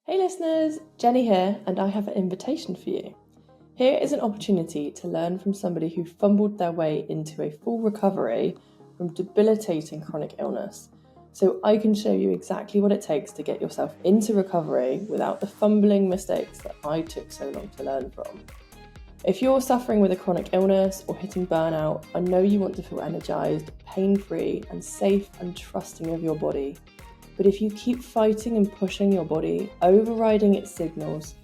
Hey listeners, Jenny here, and I have an invitation for you. Here is an opportunity to learn from somebody who fumbled their way into a full recovery from debilitating chronic illness, so I can show you exactly what it takes to get yourself into recovery without the fumbling mistakes that I took so long to learn from. If you're suffering with a chronic illness or hitting burnout, I know you want to feel energized, pain-free, and safe and trusting of your body. But if you keep fighting and pushing your body, overriding its signals,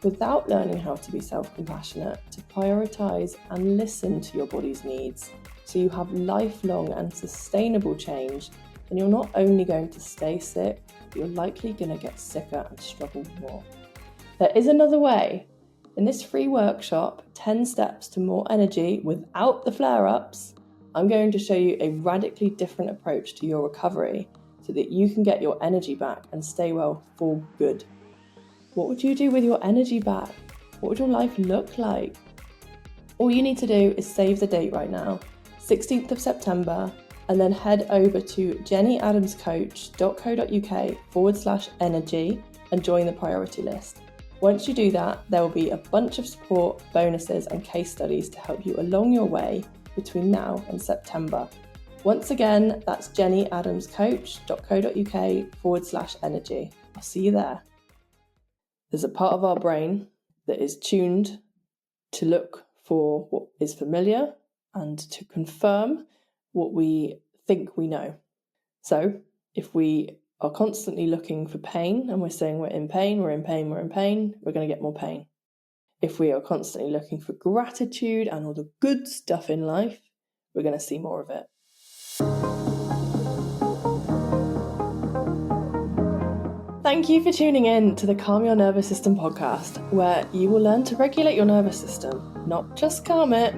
without learning how to be self-compassionate, to prioritise and listen to your body's needs, so you have lifelong and sustainable change, then you're not only going to stay sick, but you're likely going to get sicker and struggle more. There is another way. In this free workshop, 10 Steps to More Energy Without the Flare-Ups, I'm going to show you a radically different approach to your recovery, so that you can get your energy back and stay well for good. What would you do with your energy back? What would your life look like? All you need to do is save the date right now, 16th of September, and then head over to jennyadamscoach.co.uk/energy and join the priority list. Once you do that, there will be a bunch of support, bonuses, and case studies to help you along your way between now and September. Once again, that's jennyadamscoach.co.uk/energy. I'll see you there. There's a part of our brain that is tuned to look for what is familiar and to confirm what we think we know. So if we are constantly looking for pain and we're saying we're in pain, we're going to get more pain. If we are constantly looking for gratitude and all the good stuff in life, we're going to see more of it. Thank you for tuning in to the Calm Your Nervous System podcast, where you will learn to regulate your nervous system, not just calm it.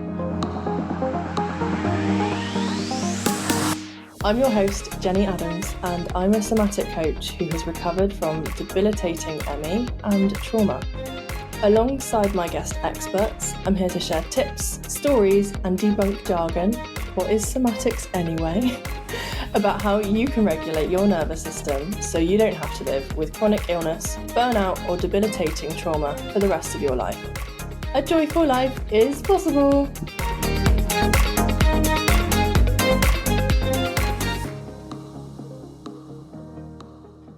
I'm your host, Jenny Adams, and I'm a somatic coach who has recovered from debilitating ME and trauma. Alongside my guest experts, I'm here to share tips, stories, and debunk jargon, what is somatics anyway, about how you can regulate your nervous system so you don't have to live with chronic illness, burnout, or debilitating trauma for the rest of your life. A joyful life is possible.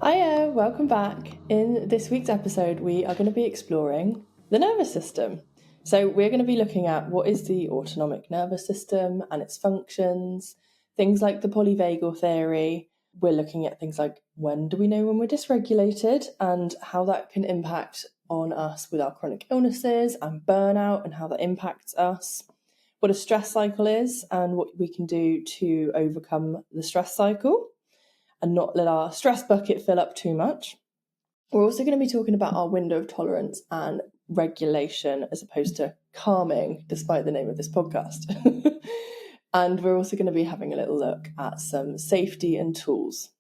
Hiya, welcome back. In this week's episode, we are going to be exploring the nervous system. So we're going to be looking at what is the autonomic nervous system and its functions, things like the polyvagal theory. We're looking at things like when do we know when we're dysregulated and how that can impact on us with our chronic illnesses and burnout and how that impacts us, what a stress cycle is and what we can do to overcome the stress cycle and not let our stress bucket fill up too much. We're also going to be talking about our window of tolerance and regulation as opposed to calming, despite the name of this podcast. And we're also going to be having a little look at some safety and tools.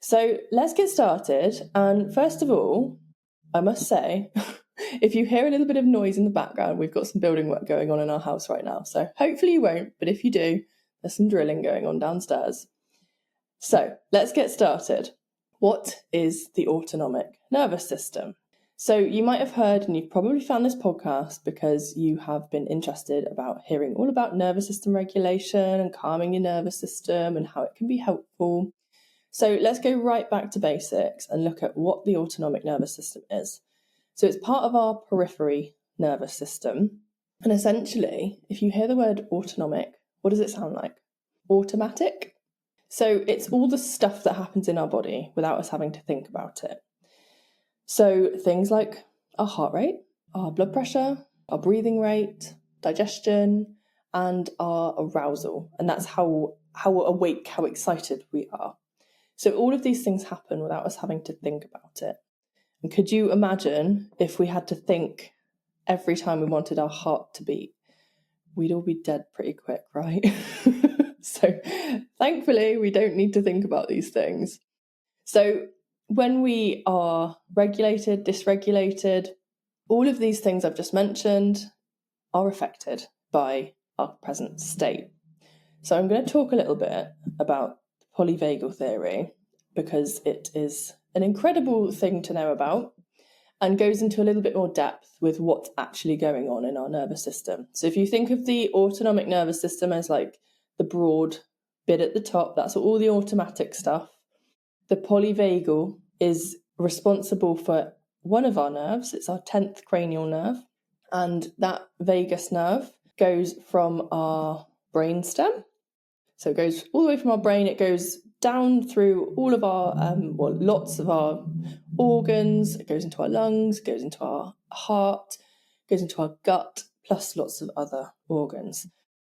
So let's get started. And first of all, I must say, if you hear a little bit of noise in the background, we've got some building work going on in our house right now. So hopefully you won't, but if you do, there's some drilling going on downstairs. So let's get started. What is the autonomic nervous system? So you might have heard, and you've probably found this podcast because you have been interested about hearing all about nervous system regulation and calming your nervous system and how it can be helpful. So let's go right back to basics and look at what the autonomic nervous system is. So it's part of our periphery nervous system. And essentially, if you hear the word autonomic, what does it sound like? Automatic? So it's all the stuff that happens in our body without us having to think about it. So things like our heart rate, our blood pressure, our breathing rate, digestion, and our arousal. And that's how awake, how excited we are. So all of these things happen without us having to think about it. And could you imagine if we had to think every time we wanted our heart to beat? We'd all be dead pretty quick, right? So thankfully, we don't need to think about these things. So when we are regulated, dysregulated, all of these things I've just mentioned are affected by our present state. So I'm going to talk a little bit about polyvagal theory because it is an incredible thing to know about and goes into a little bit more depth with what's actually going on in our nervous system. So if you think of the autonomic nervous system as like the broad bit at the top, that's all the automatic stuff. The polyvagal is responsible for one of our nerves. It's our 10th cranial nerve. And that vagus nerve goes from our brainstem. So it goes all the way from our brain. It goes down through all of our, lots of our organs. It goes into our lungs, goes into our heart, goes into our gut, plus lots of other organs.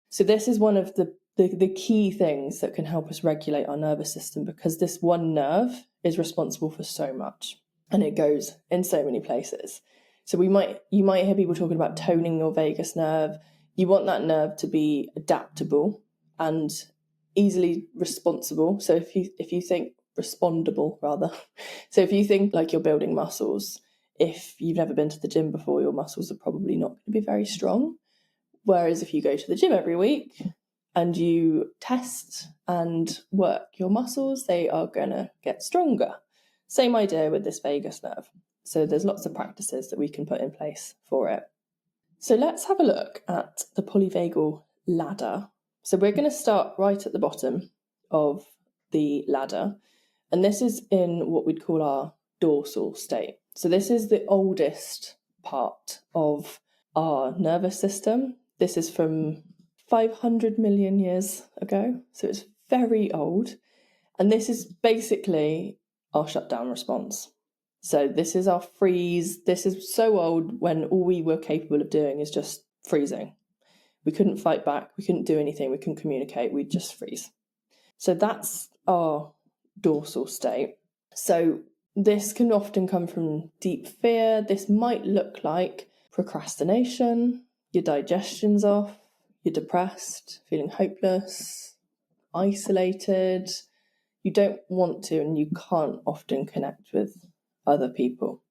So this is one of the key things that can help us regulate our nervous system, because this one nerve is responsible for so much and it goes in so many places. So you might hear people talking about toning your vagus nerve. You want that nerve to be adaptable and easily responsible. So if you think respondable rather. So if you think like you're building muscles, if you've never been to the gym before, your muscles are probably not going to be very strong. Whereas if you go to the gym every week and you test and work your muscles, they are going to get stronger. Same idea with this vagus nerve. So there's lots of practices that we can put in place for it. So let's have a look at the polyvagal ladder. So we're going to start right at the bottom of the ladder. And this is in what we'd call our dorsal state. So this is the oldest part of our nervous system. This is from 500 million years ago. So it's very old. And this is basically our shutdown response. So this is our freeze. This is so old when all we were capable of doing is just freezing. We couldn't fight back. We couldn't do anything. We couldn't communicate. We'd just freeze. So that's our dorsal state. So this can often come from deep fear. This might look like procrastination, your digestion's off, you're depressed, feeling hopeless, isolated. You don't want to and you can't often connect with other people.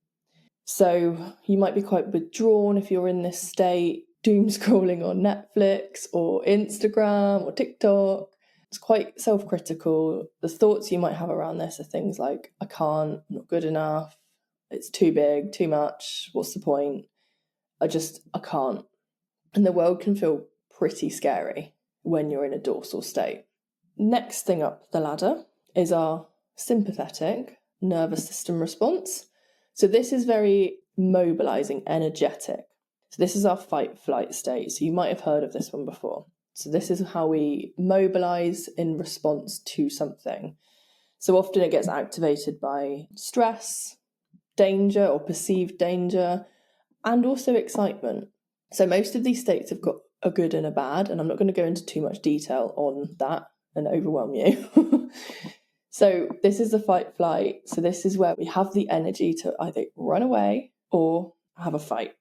So you might be quite withdrawn if you're in this state, doom scrolling on Netflix or Instagram or TikTok. It's quite self-critical. The thoughts you might have around this are things like, I can't, I'm not good enough, it's too big, too much, what's the point? I can't. And the world can feel pretty scary when you're in a dorsal state. Next thing up the ladder is our sympathetic nervous system response. So this is very mobilizing, energetic. So this is our fight-flight state. So you might have heard of this one before. So this is how we mobilize in response to something. So often it gets activated by stress, danger or perceived danger, and also excitement. So most of these states have got a good and a bad, and I'm not going to go into too much detail on that and overwhelm you. So this is the fight flight. So this is where we have the energy to either run away or have a fight.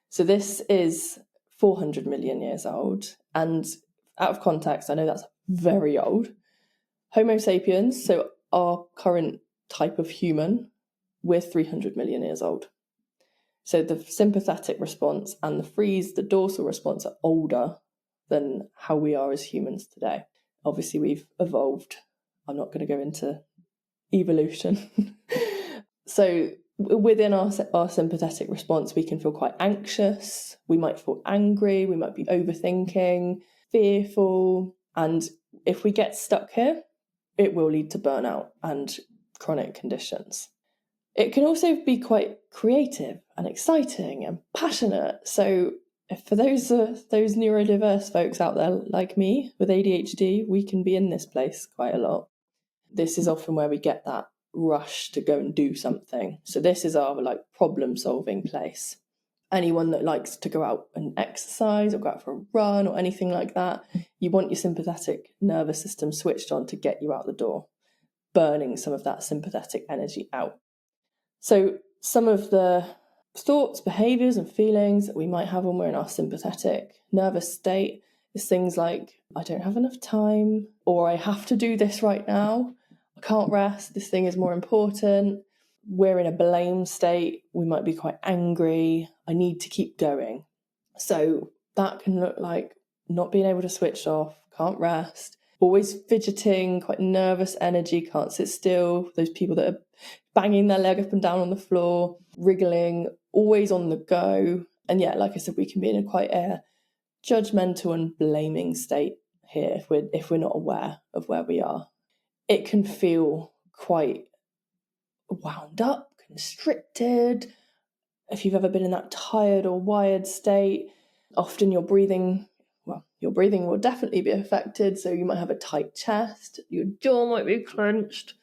So this is 400 million years old. And out of context, I know that's very old. Homo sapiens, so our current type of human, we're 300 million years old. So the sympathetic response and the freeze, the dorsal response are older than how we are as humans today. Obviously, we've evolved. I'm not going to go into evolution. So within our sympathetic response, we can feel quite anxious. We might feel angry. We might be overthinking, fearful. And if we get stuck here, it will lead to burnout and chronic conditions. It can also be quite creative and exciting and passionate. So for those neurodiverse folks out there like me with ADHD, we can be in this place quite a lot. This is often where we get that rush to go and do something. So this is our problem-solving place. Anyone that likes to go out and exercise or go out for a run or anything like that, you want your sympathetic nervous system switched on to get you out the door, burning some of that sympathetic energy out. So some of the thoughts, behaviours and feelings that we might have when we're in our sympathetic nervous state is things like, I don't have enough time, or I have to do this right now, I can't rest, this thing is more important. We're in a blame state, we might be quite angry, I need to keep going. So that can look like not being able to switch off, can't rest, always fidgeting, quite nervous energy, can't sit still. Those people that are banging their leg up and down on the floor, wriggling, always on the go. And yeah, like I said, we can be in quite a judgmental and blaming state here if we're not aware of where we are. It can feel quite wound up, constricted. If you've ever been in that tired or wired state, often your breathing will definitely be affected. So you might have a tight chest, your jaw might be clenched,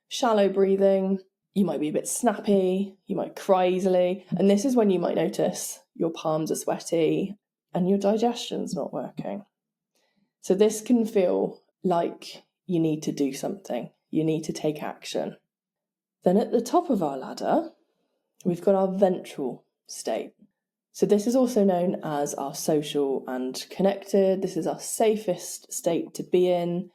shallow breathing, you might be a bit snappy, you might cry easily. And this is when you might notice your palms are sweaty and your digestion's not working. So this can feel like you need to do something, you need to take action. Then at the top of our ladder, we've got our ventral state. So this is also known as our social and connected. This is our safest state to be in.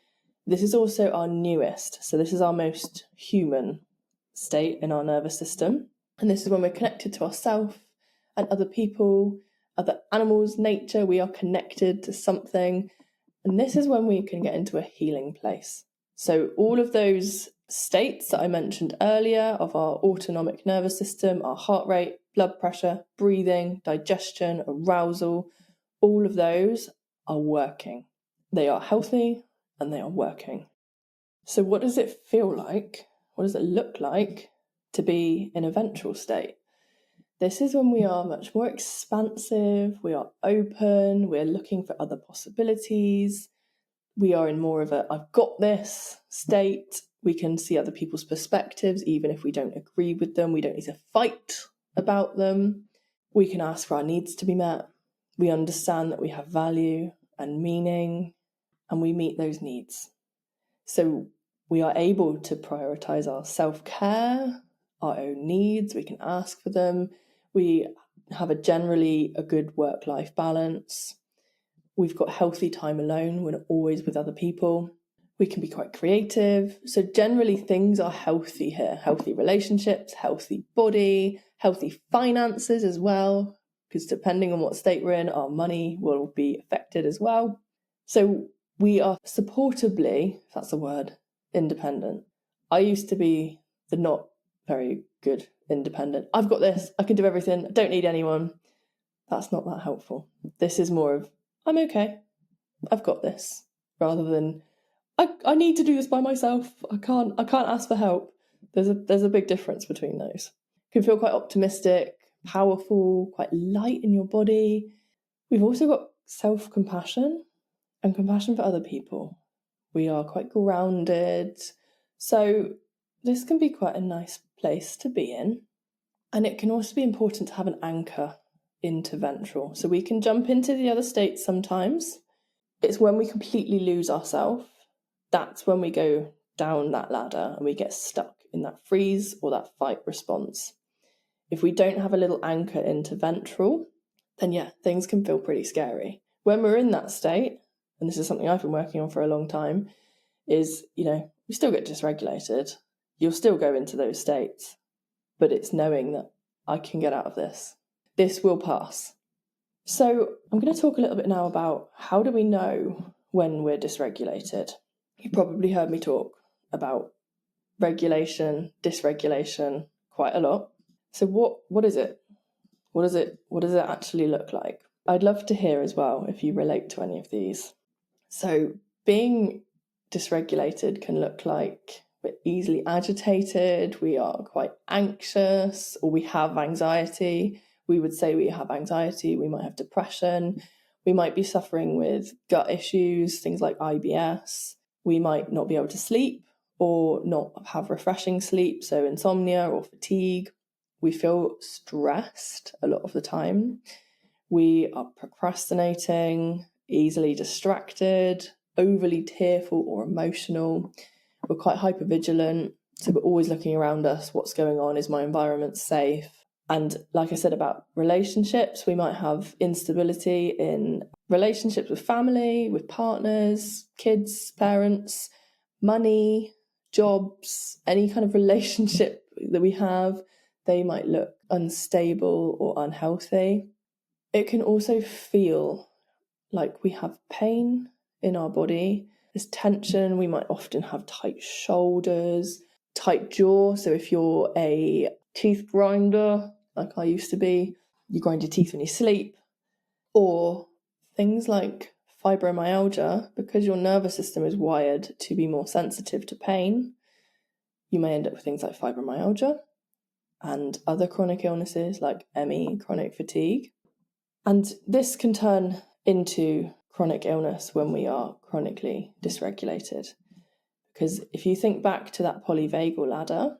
This is also our newest. So this is our most human state in our nervous system. And this is when we're connected to ourselves and other people, other animals, nature. We are connected to something. And this is when we can get into a healing place. So all of those states that I mentioned earlier of our autonomic nervous system, our heart rate, blood pressure, breathing, digestion, arousal, all of those are working. They are healthy and they are working. So what does it feel like? What does it look like to be in a ventral state? This is when we are much more expansive, we are open, we're looking for other possibilities. We are in more of a I've got this state. We can see other people's perspectives, even if we don't agree with them. We don't need to fight about them. We can ask for our needs to be met. We understand that we have value and meaning, and we meet those needs. So we are able to prioritize our self-care, our own needs. We can ask for them. We have generally a good work-life balance. We've got healthy time alone. We're not always with other people. We can be quite creative. So generally things are healthy here. Healthy relationships, healthy body, healthy finances as well. Because depending on what state we're in, our money will be affected as well. So we are supportably, if that's a word, independent. I used to be the not very good independent. I've got this. I can do everything. I don't need anyone. That's not that helpful. This is more of I'm okay, I've got this, rather than I need to do this by myself. I can't ask for help. There's a big difference between those. You can feel quite optimistic, powerful, quite light in your body. We've also got self-compassion and compassion for other people. We are quite grounded. So this can be quite a nice place to be in. And it can also be important to have an anchor into ventral. So we can jump into the other states sometimes. It's when we completely lose ourselves. That's when we go down that ladder and we get stuck in that freeze or that fight response. If we don't have a little anchor into ventral, then yeah, things can feel pretty scary. When we're in that state, and this is something I've been working on for a long time, is, we still get dysregulated. You'll still go into those states, but it's knowing that I can get out of this. This will pass. So I'm going to talk a little bit now about how do we know when we're dysregulated. You've probably heard me talk about regulation, dysregulation quite a lot. So what is it? What does it actually look like? I'd love to hear as well if you relate to any of these. So being dysregulated can look like we're easily agitated, we are quite anxious, or we have anxiety. We would say we have anxiety, we might have depression, we might be suffering with gut issues, things like IBS. We might not be able to sleep or not have refreshing sleep, so insomnia or fatigue. We feel stressed a lot of the time. We are procrastinating, easily distracted, overly tearful or emotional. We're quite hypervigilant, so we're always looking around us. What's going on? Is my environment safe? And like I said about relationships, we might have instability in relationships with family, with partners, kids, parents, money, jobs, any kind of relationship that we have. They might look unstable or unhealthy. It can also feel like we have pain in our body. There's tension. We might often have tight shoulders. tight jaw. So if you're a teeth grinder, like I used to be, you grind your teeth when you sleep, or things like fibromyalgia, because your nervous system is wired to be more sensitive to pain, you may end up with things like fibromyalgia and other chronic illnesses like ME, chronic fatigue. And this can turn into chronic illness when we are chronically dysregulated. Because if you think back to that polyvagal ladder,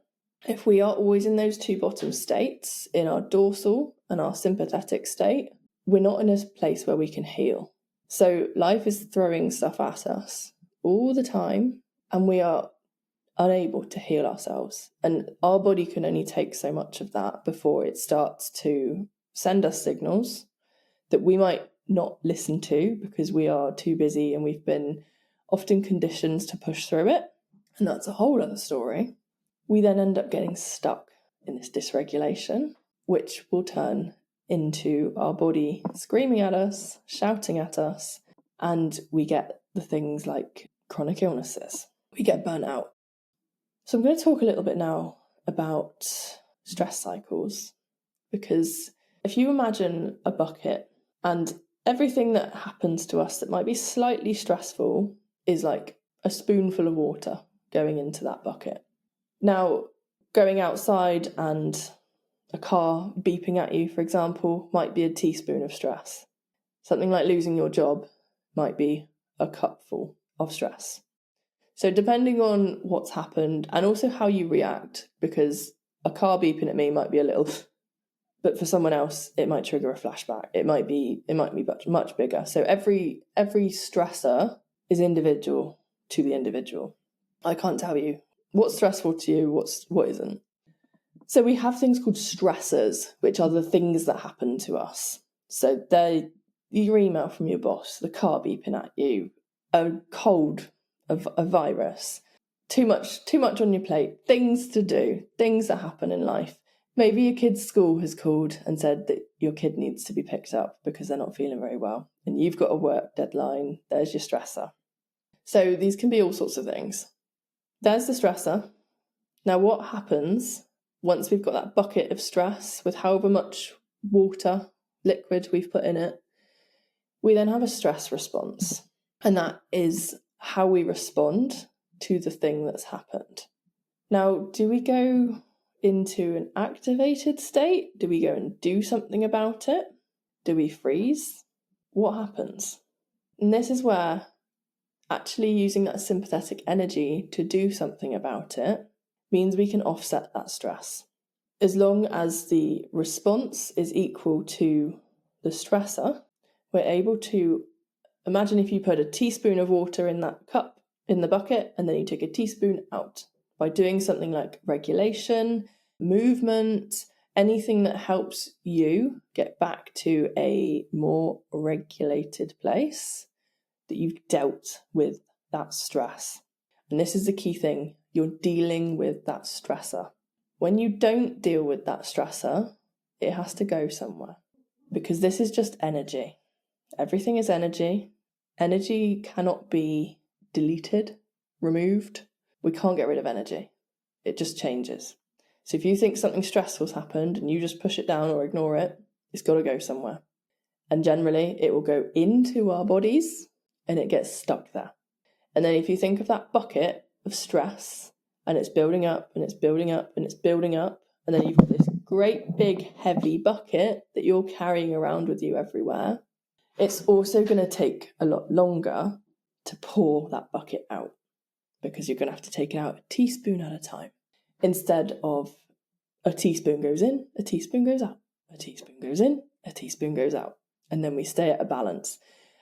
if we are always in those two bottom states, in our dorsal and our sympathetic state, we're not in a place where we can heal. So life is throwing stuff at us all the time, and we are unable to heal ourselves. And our body can only take so much of that before it starts to send us signals that we might not listen to because we are too busy and we've been often conditioned to push through it. And that's a whole other story. We then end up getting stuck in this dysregulation, which will turn into our body screaming at us, shouting at us, and we get the things like chronic illnesses. We get burnt out. So I'm going to talk a little bit now about stress cycles, because if you imagine a bucket and everything that happens to us that might be slightly stressful is like a spoonful of water going into that bucket. Now, going outside and a car beeping at you, for example, might be a teaspoon of stress. Something like losing your job might be a cupful of stress. So depending on what's happened and also how you react, because a car beeping at me might be a little, but for someone else, it might trigger a flashback. It might be much bigger. So every stressor is individual to the individual. I can't tell you what's stressful to you, what isn't. So we have things called stressors, which are the things that happen to us. So they're your email from your boss, the car beeping at you, a cold, a virus, too much on your plate, things to do, things that happen in life. Maybe your kid's school has called and said that your kid needs to be picked up because they're not feeling very well, and you've got a work deadline. There's your stressor. So these can be all sorts of things. There's the stressor. Now what happens once we've got that bucket of stress with however much water, liquid we've put in it? We then have a stress response, and that is how we respond to the thing that's happened. Now, do we go into an activated state? Do we go and do something about it? Do we freeze? What happens? And this is where actually using that sympathetic energy to do something about it means we can offset that stress. As long as the response is equal to the stressor, we're able to imagine if you put a teaspoon of water in that cup, in the bucket, and then you take a teaspoon out. By doing something like regulation, movement, anything that helps you get back to a more regulated place, that you've dealt with that stress. And this is the key thing. You're dealing with that stressor. When you don't deal with that stressor, it has to go somewhere, because this is just energy. Everything is energy. Energy cannot be deleted, removed. We can't get rid of energy. It just changes. So if you think something stressful's happened and you just push it down or ignore it, it's got to go somewhere. And generally, it will go into our bodies and it gets stuck there. And then if you think of that bucket of stress, and it's building up and it's building up and it's building up, and then you've got this great big heavy bucket that you're carrying around with you everywhere, it's also going to take a lot longer to pour that bucket out, because you're going to have to take it out a teaspoon at a time, instead of a teaspoon goes in, a teaspoon goes out, a teaspoon goes in, a teaspoon goes out, and then we stay at a balance.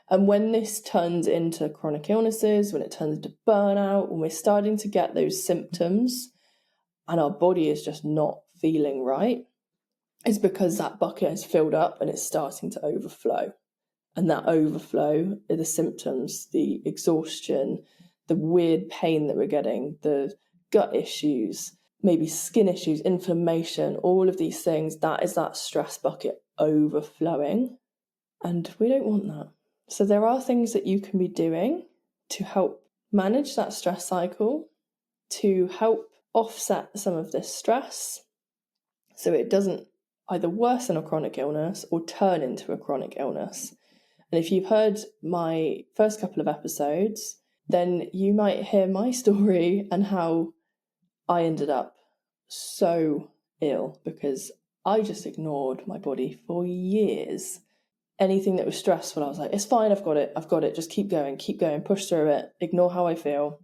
And when this turns into chronic illnesses, when it turns into burnout, when we're starting to get those symptoms and our body is just not feeling right, it's because that bucket has filled up and it's starting to overflow. And that overflow are the symptoms, the exhaustion, the weird pain that we're getting, the gut issues, maybe skin issues, inflammation, all of these things. That is that stress bucket overflowing. And we don't want that. So there are things that you can be doing to help manage that stress cycle, to help offset some of this stress so it doesn't either worsen a chronic illness or turn into a chronic illness. And if you've heard my first couple of episodes, then you might hear my story and how I ended up so ill because I just ignored my body for years. Anything that was stressful, I was like, it's fine, I've got it, just keep going, push through it, ignore how I feel.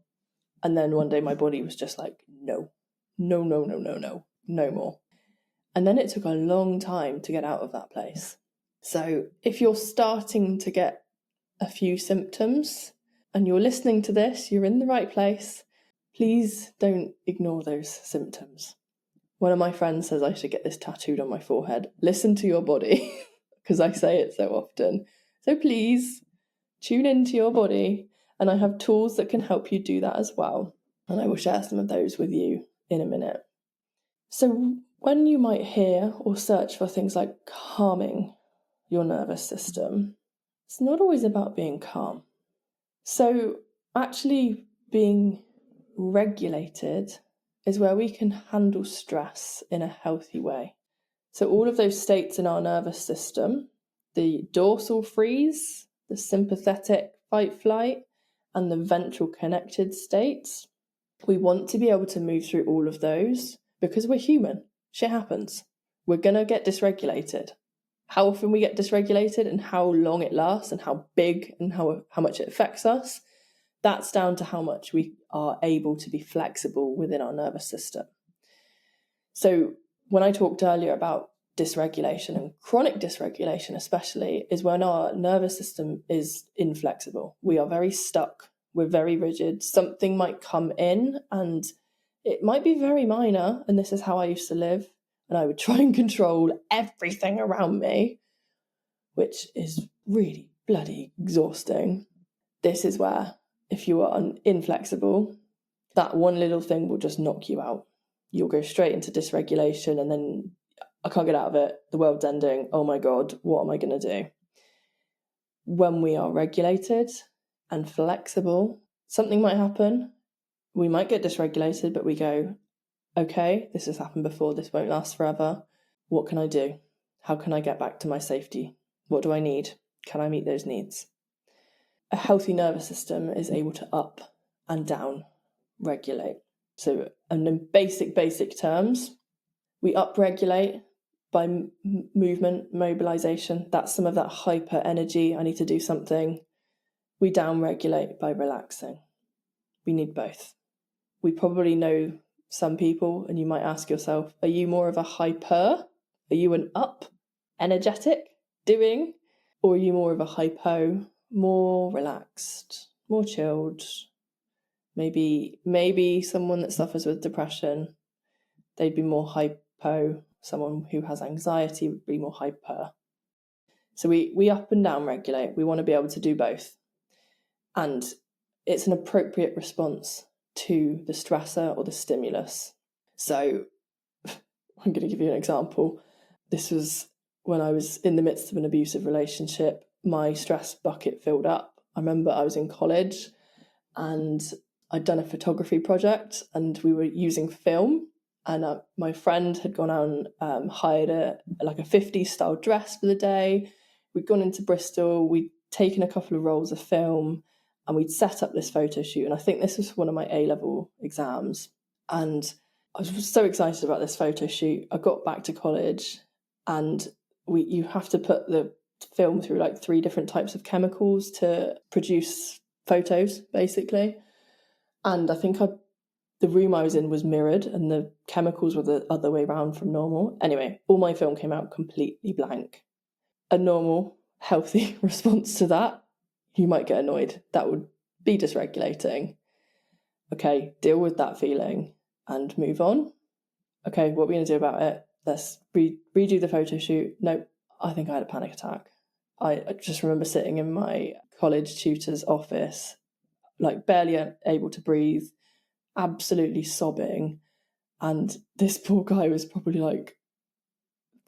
And then one day my body was just like, no more. And then it took a long time to get out of that place. So if you're starting to get a few symptoms and you're listening to this, you're in the right place, please don't ignore those symptoms. One of my friends says I should get this tattooed on my forehead. Listen to your body, because I say it so often. So please tune into your body, and I have tools that can help you do that as well. And I will share some of those with you in a minute. So when you might hear or search for things like calming your nervous system, it's not always about being calm. So actually being regulated is where we can handle stress in a healthy way. So all of those states in our nervous system, the dorsal freeze, the sympathetic fight-flight, and the ventral connected states, we want to be able to move through all of those because we're human. Shit happens. We're going to get dysregulated. How often we get dysregulated and how long it lasts and how big and how much it affects us, that's down to how much we are able to be flexible within our nervous system. So when I talked earlier about dysregulation, and chronic dysregulation especially, is when our nervous system is inflexible. We are very stuck. We're very rigid. Something might come in and it might be very minor, and this is how I used to live, and I would try and control everything around me, which is really bloody exhausting. This is where, if you are inflexible, that one little thing will just knock you out. You'll go straight into dysregulation, and then I can't get out of it. The world's ending. Oh my God, what am I going to do? When we are regulated and flexible, something might happen. We might get dysregulated, but we go, okay, this has happened before. This won't last forever. What can I do? How can I get back to my safety? What do I need? Can I meet those needs? A healthy nervous system is able to up and down regulate. So in basic terms, we upregulate by movement, mobilization. That's some of that hyper energy. I need to do something. We downregulate by relaxing. We need both. We probably know some people, and you might ask yourself, are you more of a hyper? Are you an up, energetic, doing? Or are you more of a hypo, more relaxed, more chilled? Maybe someone that suffers with depression, they'd be more hypo. Someone who has anxiety would be more hyper. So we up and down regulate. We want to be able to do both. And it's an appropriate response to the stressor or the stimulus. So I'm going to give you an example. This was when I was in the midst of an abusive relationship. My stress bucket filled up. I remember I was in college and I'd done a photography project and we were using film, and my friend had gone out and hired a 50s style dress for the day. We'd gone into Bristol, we'd taken a couple of rolls of film, and we'd set up this photo shoot. And I think this was one of my A-level exams. And I was so excited about this photo shoot. I got back to college and you have to put the film through 3 different types of chemicals to produce photos, basically. And I think the room I was in was mirrored and the chemicals were the other way around from normal. Anyway, all my film came out completely blank. A normal, healthy response to that, you might get annoyed. That would be dysregulating. Okay, deal with that feeling and move on. Okay, what are we going to do about it? Let's redo the photo shoot. Nope, I think I had a panic attack. I just remember sitting in my college tutor's office, barely able to breathe, absolutely sobbing. And this poor guy was probably like,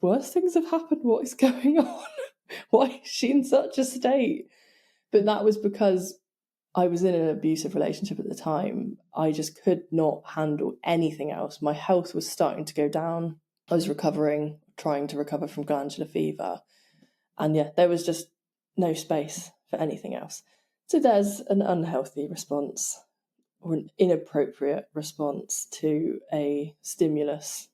worse things have happened. What is going on? Why is she in such a state? But that was because I was in an abusive relationship at the time. I just could not handle anything else. My health was starting to go down. I was trying to recover from glandular fever. And yeah, there was just no space for anything else. So there's an unhealthy response or an inappropriate response to a stimulus.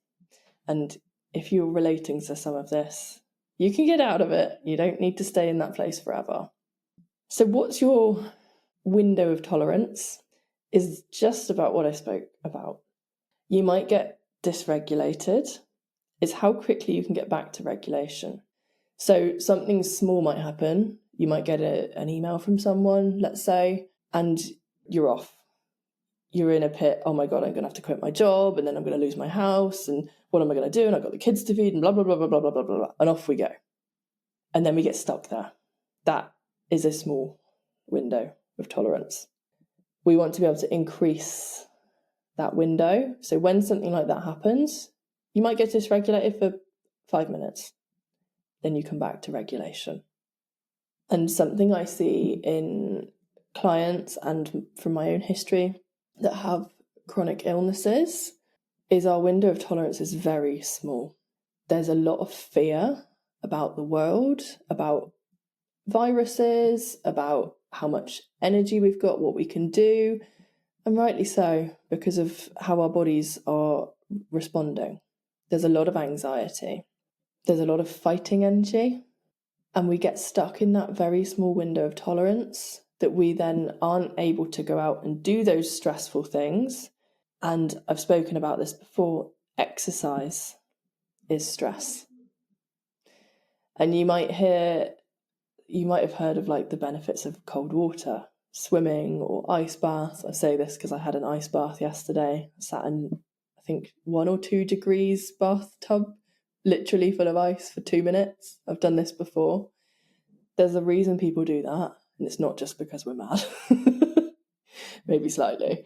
And if you're relating to some of this, you can get out of it. You don't need to stay in that place forever. So what's your window of tolerance is just about what I spoke about. You might get dysregulated. It's how quickly you can get back to regulation. So something small might happen. You might get an email from someone, let's say, and you're off. You're in a pit. Oh my God, I'm going to have to quit my job, and then I'm going to lose my house, and what am I going to do? And I've got the kids to feed, and blah, blah, blah, blah, blah, blah, blah, blah. And off we go. And then we get stuck there. That is a small window of tolerance. We want to be able to increase that window. So when something like that happens, you might get dysregulated for 5 minutes. Then you come back to regulation. And something I see in clients and from my own history that have chronic illnesses is our window of tolerance is very small. There's a lot of fear about the world, about viruses, about how much energy we've got, what we can do, and rightly so, because of how our bodies are responding. There's a lot of anxiety. There's a lot of fighting energy, and we get stuck in that very small window of tolerance that we then aren't able to go out and do those stressful things. And I've spoken about this before, exercise is stress. And you might have heard of like the benefits of cold water, swimming or ice bath. I say this because I had an ice bath yesterday. I sat in, I think, 1 or 2 degrees bathtub, literally full of ice for 2 minutes. I've done this before. There's a reason people do that, and it's not just because we're mad. Maybe slightly.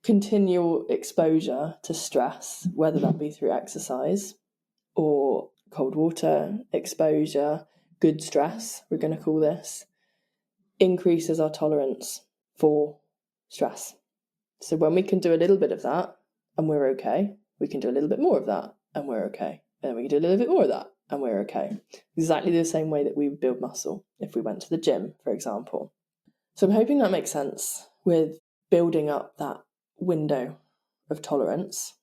Continual exposure to stress, whether that be through exercise or cold water exposure, good stress, we're going to call this, increases our tolerance for stress. So when we can do a little bit of that and we're okay, we can do a little bit more of that and we're okay. And then we can do a little bit more of that and we're okay. Exactly the same way that we would build muscle if we went to the gym, for example. So I'm hoping that makes sense with building up that window of tolerance.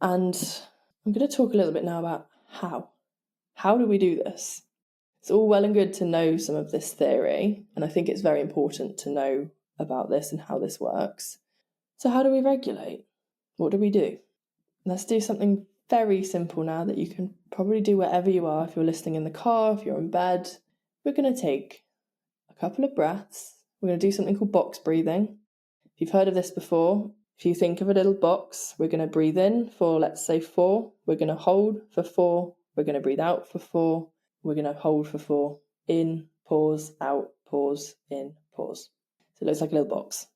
And I'm going to talk a little bit now about how. How do we do this? It's all well and good to know some of this theory, and I think it's very important to know about this and how this works. So how do we regulate? What do we do? Let's do something very simple now that you can probably do wherever you are. If you're listening in the car, if you're in bed, we're going to take a couple of breaths. We're going to do something called box breathing. If you've heard of this before, if you think of a little box, we're going to breathe in for, let's say, 4. We're going to hold for 4. We're going to breathe out for 4. We're going to hold for 4. In, pause, out, pause, in, pause. So it looks like a little box.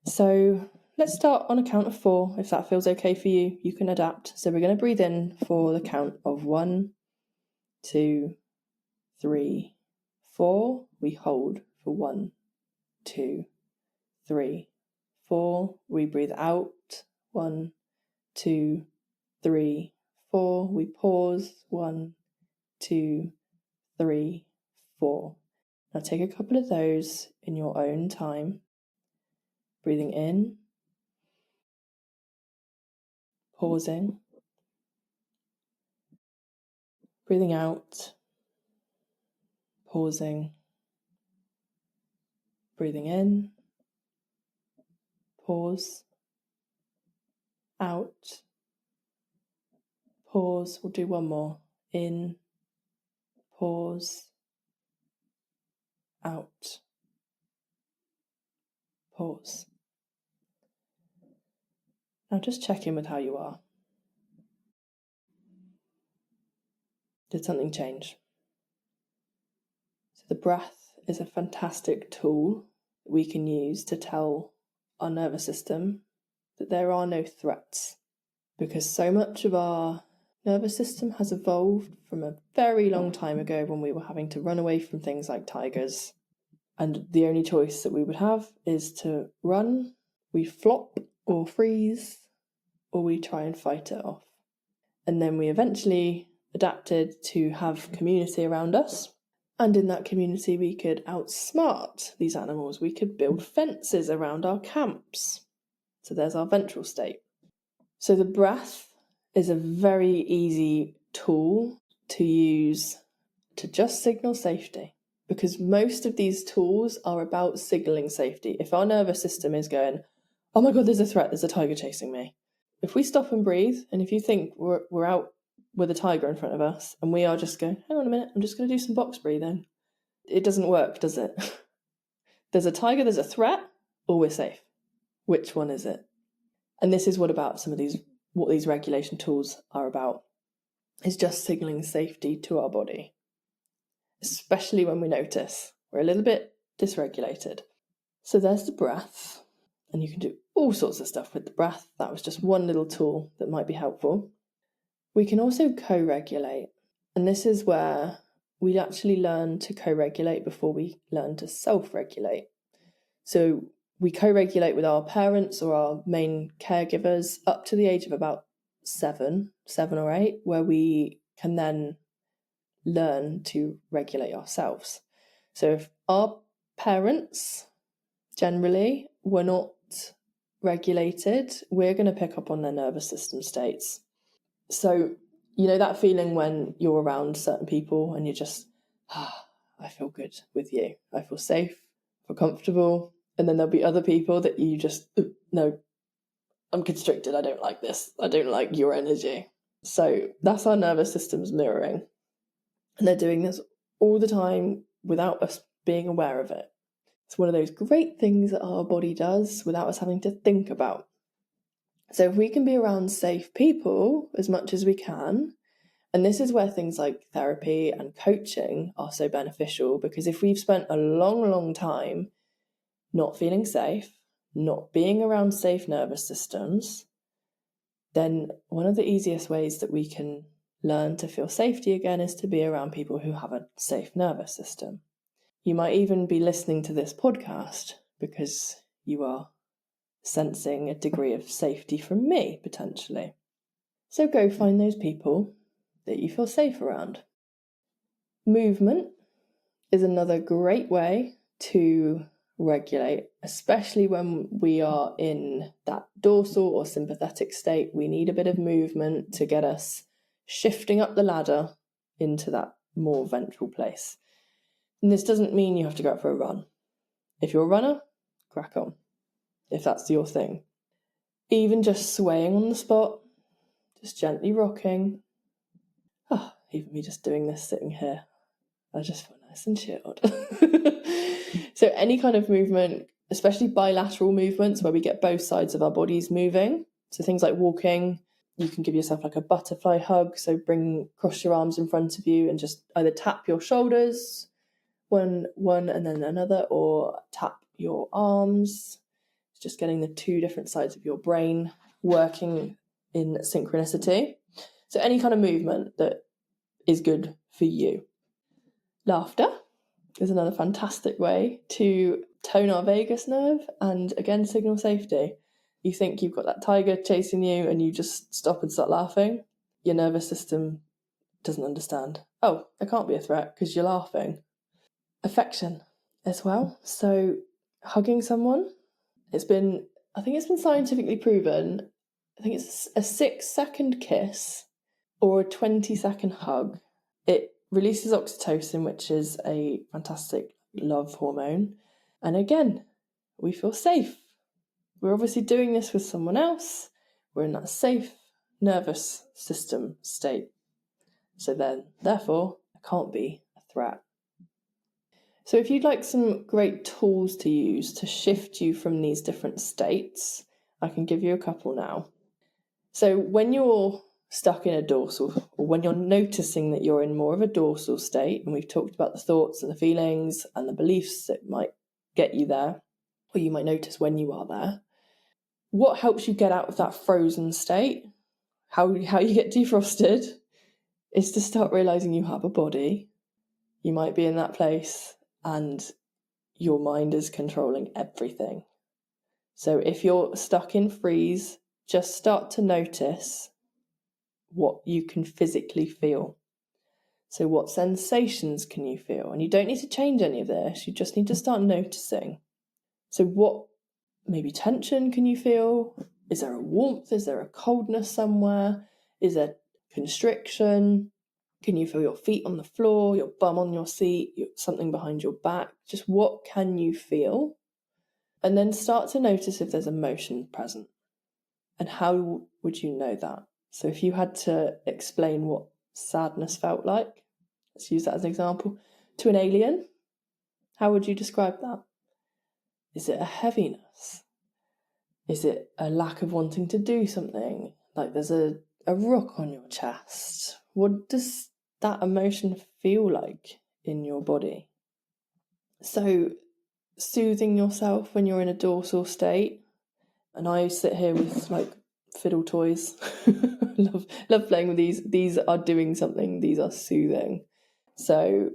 So let's start on a count of 4. If that feels okay for you, you can adapt. So we're going to breathe in for the count of 1, 2, 3, 4. We hold for 1, 2, 3, 4. We breathe out. 1, 2, 3, 4. We pause. 1, 2, 3, 4. Now take a couple of those in your own time. Breathing in, pausing, breathing out, pausing, breathing in, pause, out, pause. We'll do one more. In, pause, out, pause. Now just check in with how you are. Did something change? So the breath is a fantastic tool that we can use to tell our nervous system that there are no threats, because so much of our nervous system has evolved from a very long time ago when we were having to run away from things like tigers And the only choice that we would have is to run, we flop or freeze, or we try and fight it off. And then we eventually adapted to have community around us. And in that community, we could outsmart these animals. We could build fences around our camps. So there's our ventral state. So the breath is a very easy tool to use to just signal safety, because most of these tools are about signaling safety. If our nervous system is going, oh my God, there's a threat, there's a tiger chasing me. If we stop and breathe, and if you think we're out with a tiger in front of us, and we are just going, hang on a minute, I'm just going to do some box breathing. It doesn't work, does it? There's a tiger, there's a threat, or we're safe. Which one is it? And this is what these regulation tools are about, is just signaling safety to our body, especially when we notice we're a little bit dysregulated. So there's the breath, and you can do all sorts of stuff with the breath. That was just one little tool that might be helpful. We can also co-regulate, and this is where we actually learn to co-regulate before we learn to self-regulate. So we co-regulate with our parents or our main caregivers up to the age of about 7 or 8, where we can then learn to regulate ourselves. So if our parents generally were not regulated, we're going to pick up on their nervous system states. So, you know that feeling when you're around certain people and you're just, I feel good with you. I feel safe, I feel comfortable. And then there'll be other people that you just, no, I'm constricted. I don't like this. I don't like your energy. So that's our nervous system's mirroring. And they're doing this all the time without us being aware of it. It's one of those great things that our body does without us having to think about. So if we can be around safe people as much as we can, and this is where things like therapy and coaching are so beneficial, because if we've spent a long time not feeling safe, not being around safe nervous systems, then one of the easiest ways that we can learn to feel safety again is to be around people who have a safe nervous system. You might even be listening to this podcast because you are sensing a degree of safety from me, potentially. So go find those people that you feel safe around. Movement is another great way to regulate, especially when we are in that dorsal or sympathetic state. We need a bit of movement to get us shifting up the ladder into that more ventral place. And this doesn't mean you have to go out for a run. If you're a runner, crack on, if that's your thing. Even just swaying on the spot, just gently rocking. Even me just doing this sitting here, I just feel nice and chilled. So any kind of movement, especially bilateral movements where we get both sides of our bodies moving. So things like walking, you can give yourself like a butterfly hug. So cross your arms in front of you and just either tap your shoulders, one and then another, or tap your arms. It's just getting the two different sides of your brain working in synchronicity. So any kind of movement that is good for you. Laughter is another fantastic way to tone our vagus nerve and again signal safety. You think you've got that tiger chasing you and you just stop and start laughing. Your nervous system doesn't understand. Oh, there can't be a threat because you're laughing. Affection as well. So hugging someone, I think it's been scientifically proven. I think it's a 6-second kiss or a 20-second hug. It releases oxytocin, which is a fantastic love hormone. And again, we feel safe. We're obviously doing this with someone else. We're in that safe nervous system state. So then, therefore, there can't be a threat. So if you'd like some great tools to use to shift you from these different states, I can give you a couple now. So when you're stuck in a dorsal, or when you're noticing that you're in more of a dorsal state, and we've talked about the thoughts and the feelings and the beliefs that might get you there, or you might notice when you are there, what helps you get out of that frozen state, how you get defrosted, is to start realising you have a body. You might be in that place and your mind is controlling everything. So if you're stuck in freeze, just start to notice what you can physically feel. So what sensations can you feel? And you don't need to change any of this. You just need to start noticing. So what maybe tension can you feel? Is there a warmth? Is there a coldness somewhere? Is there constriction? Can you feel your feet on the floor, your bum on your seat, something behind your back? Just what can you feel? And then start to notice if there's emotion present. And how would you know that? So if you had to explain what sadness felt like, let's use that as an example, to an alien, how would you describe that? Is it a heaviness? Is it a lack of wanting to do something? Like there's a rock on your chest? What does that emotion feel like in your body? So soothing yourself when you're in a dorsal state. And I sit here with like fiddle toys. love playing with these. These are doing something. These are soothing. So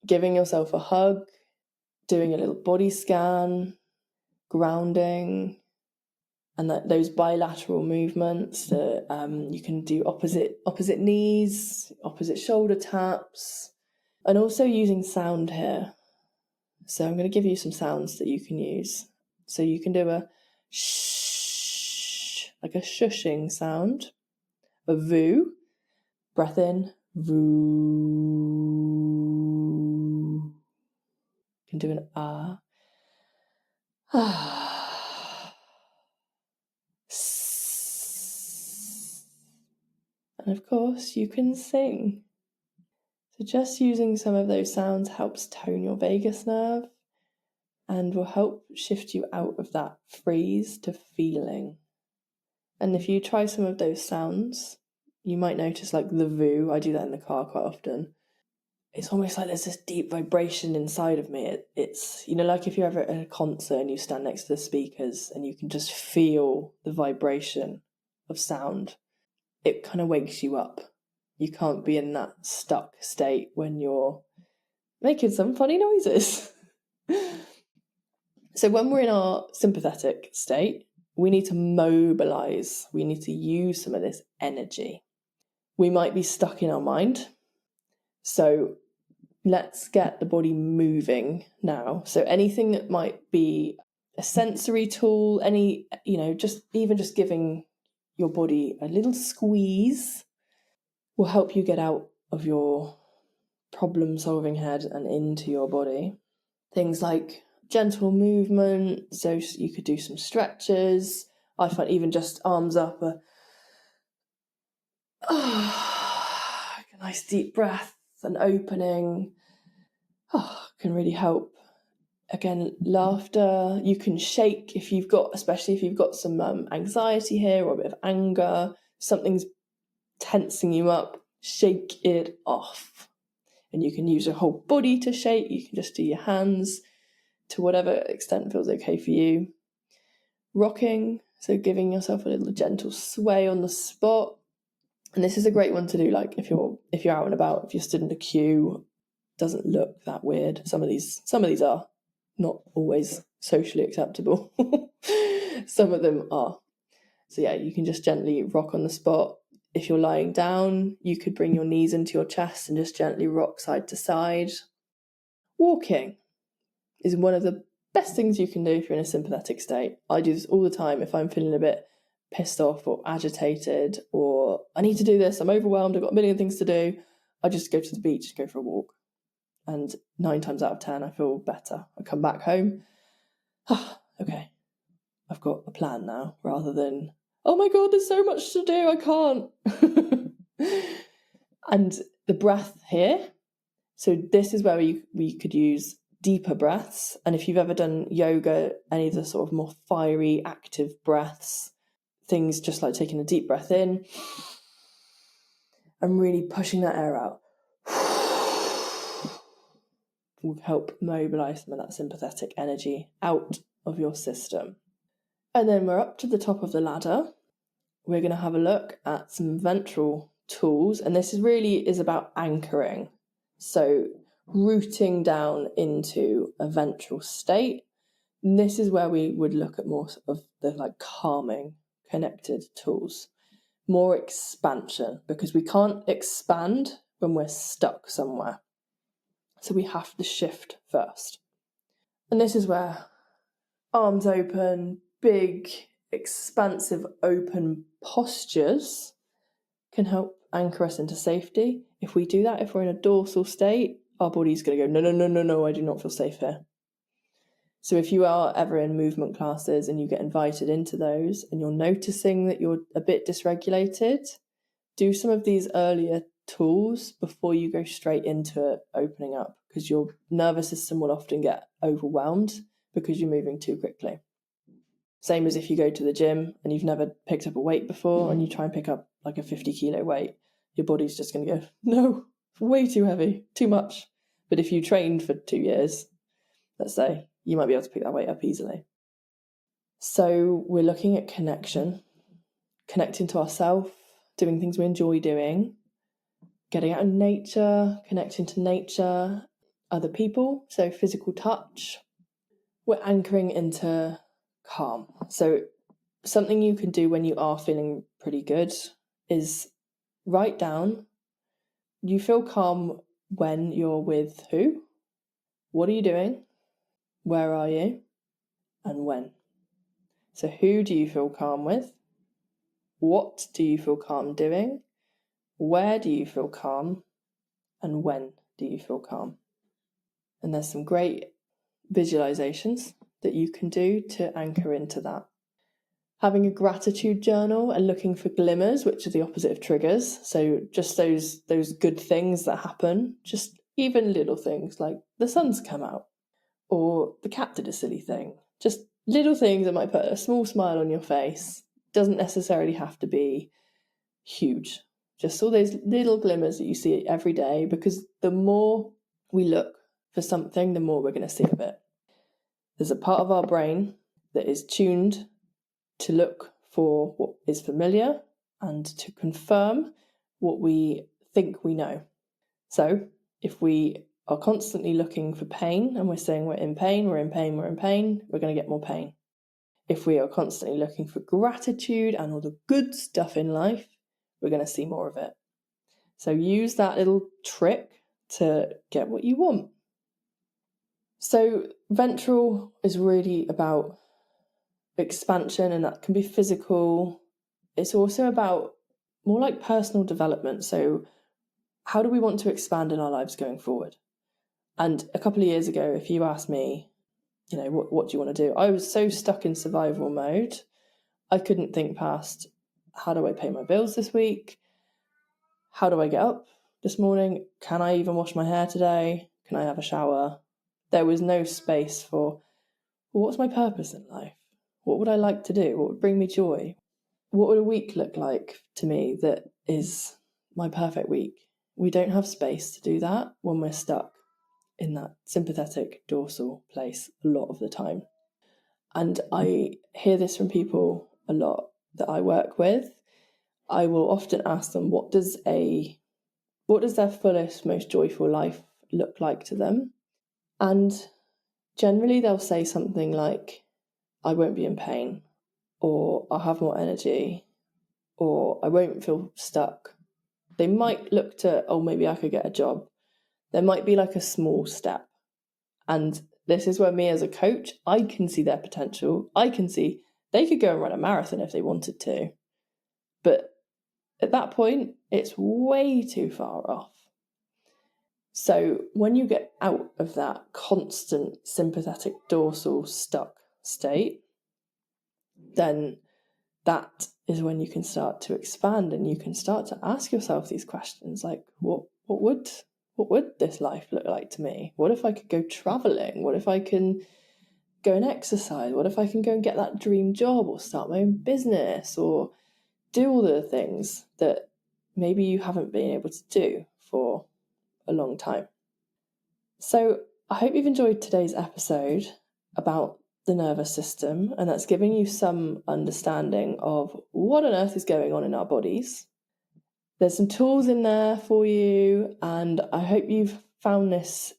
giving yourself a hug, doing a little body scan, grounding, and those bilateral movements that you can do opposite knees, opposite shoulder taps, and also using sound here. So I'm going to give you some sounds that you can use. So you can do a shh, like a shushing sound, a voo, breath in, voo. You can do an ah, ah. And of course, you can sing. So just using some of those sounds helps tone your vagus nerve and will help shift you out of that freeze to feeling. And if you try some of those sounds, you might notice like the voo. I do that in the car quite often. It's almost like there's this deep vibration inside of me. It's, like if you're ever at a concert and you stand next to the speakers and you can just feel the vibration of sound. It kind of wakes you up. You can't be in that stuck state when you're making some funny noises. So when we're in our sympathetic state, we need to mobilize. We need to use some of this energy. We might be stuck in our mind. So let's get the body moving now. So anything that might be a sensory tool, just giving your body a little squeeze will help you get out of your problem-solving head and into your body. Things like gentle movement, so you could do some stretches. I find even just arms up, a nice deep breath and opening can really help. Again, laughter. You can shake especially if you've got some anxiety here or a bit of anger, something's tensing you up, shake it off. And you can use your whole body to shake. You can just do your hands to whatever extent feels okay for you. Rocking, so giving yourself a little gentle sway on the spot. And this is a great one to do, like if you're out and about, if you're stood in a queue, doesn't look that weird. Some of these are not always socially acceptable. Some of them are. So yeah, you can just gently rock on the spot. If you're lying down, you could bring your knees into your chest and just gently rock side to side. Walking is one of the best things you can do if you're in a sympathetic state. I do this all the time if I'm feeling a bit pissed off or agitated, or I need to do this, I'm overwhelmed, I've got a million things to do. I just go to the beach, go for a walk. And 9 times out of 10, I feel better. I come back home, okay, I've got a plan now, rather than, oh my God, there's so much to do, I can't. And the breath here, so this is where we could use deeper breaths. And if you've ever done yoga, any of the sort of more fiery, active breaths, things just like taking a deep breath in and really pushing that air out will help mobilize some of that sympathetic energy out of your system. And then we're up to the top of the ladder. We're going to have a look at some ventral tools, and this is about anchoring. So rooting down into a ventral state. And this is where we would look at more of the like calming connected tools, more expansion, because we can't expand when we're stuck somewhere. So we have to shift first. And this is where arms open, big, expansive, open postures can help anchor us into safety. If we do that, if we're in a dorsal state, our body's going to go, no, I do not feel safe here. So if you are ever in movement classes and you get invited into those and you're noticing that you're a bit dysregulated, do some of these earlier tools before you go straight into opening up, because your nervous system will often get overwhelmed because you're moving too quickly. Same as if you go to the gym and you've never picked up a weight before and you try and pick up like a 50 kilo weight, your body's just going to go, no, way too heavy, too much. But if you trained for 2 years, let's say, you might be able to pick that weight up easily. So we're looking at connection, connecting to ourselves, doing things we enjoy doing, getting out in nature, connecting to nature, other people, so physical touch. We're anchoring into calm. So something you can do when you are feeling pretty good is write down, you feel calm when you're with who? What are you doing? Where are you? And when? So who do you feel calm with? What do you feel calm doing? Where do you feel calm? And when do you feel calm? And there's some great visualizations that you can do to anchor into that. Having a gratitude journal and looking for glimmers, which are the opposite of triggers. So just those good things that happen, just even little things like the sun's come out or the cat did a silly thing. Just little things that might put a small smile on your face. Doesn't necessarily have to be huge. Just all those little glimmers that you see every day, because the more we look for something, the more we're going to see of it. There's a part of our brain that is tuned to look for what is familiar and to confirm what we think we know. So if we are constantly looking for pain and we're saying we're in pain, we're going to get more pain. If we are constantly looking for gratitude and all the good stuff in life, we're going to see more of it. So use that little trick to get what you want. So ventral is really about expansion, and that can be physical. It's also about more like personal development. So how do we want to expand in our lives going forward? And a couple of years ago, if you asked me, what do you want to do? I was so stuck in survival mode. I couldn't think past, how do I pay my bills this week? How do I get up this morning? Can I even wash my hair today? Can I have a shower? There was no space for, what's my purpose in life? What would I like to do? What would bring me joy? What would a week look like to me that is my perfect week? We don't have space to do that when we're stuck in that sympathetic dorsal place a lot of the time. And I hear this from people a lot that I work with. I will often ask them, what does their fullest, most joyful life look like to them? And generally they'll say something like, I won't be in pain, or I'll have more energy, or I won't feel stuck. They might look to, maybe I could get a job. There might be like a small step. And this is where me as a coach, I can see their potential. I can see they could go and run a marathon if they wanted to. But at that point, it's way too far off. So when you get out of that constant sympathetic dorsal stuck state, then that is when you can start to expand and you can start to ask yourself these questions like, what would this life look like to me? What if I could go traveling? What if I can go and exercise? What if I can go and get that dream job or start my own business or do all the things that maybe you haven't been able to do for a long time? So I hope you've enjoyed today's episode about the nervous system, and that's giving you some understanding of what on earth is going on in our bodies. There's some tools in there for you, and I hope you've found this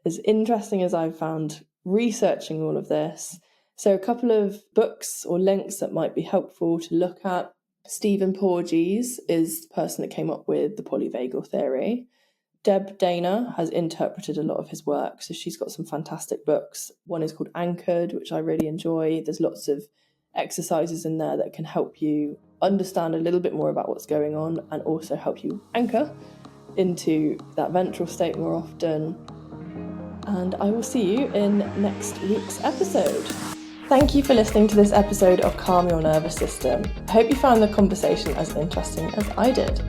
as interesting as I've found researching all of this. So a couple of books or links that might be helpful to look at. Stephen Porges is the person that came up with the polyvagal theory. Deb Dana has interpreted a lot of his work, so she's got some fantastic books. One is called Anchored, which I really enjoy. There's lots of exercises in there that can help you understand a little bit more about what's going on and also help you anchor into that ventral state more often. And I will see you in next week's episode. Thank you for listening to this episode of Calm Your Nervous System. I hope you found the conversation as interesting as I did.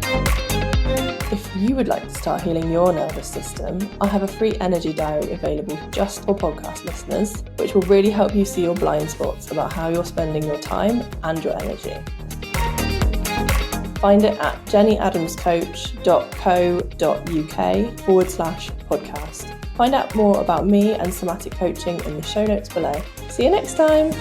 If you would like to start healing your nervous system, I have a free energy diary available just for podcast listeners, which will really help you see your blind spots about how you're spending your time and your energy. Find it at jennyadamscoach.co.uk/podcast. Find out more about me and somatic coaching in the show notes below. See you next time.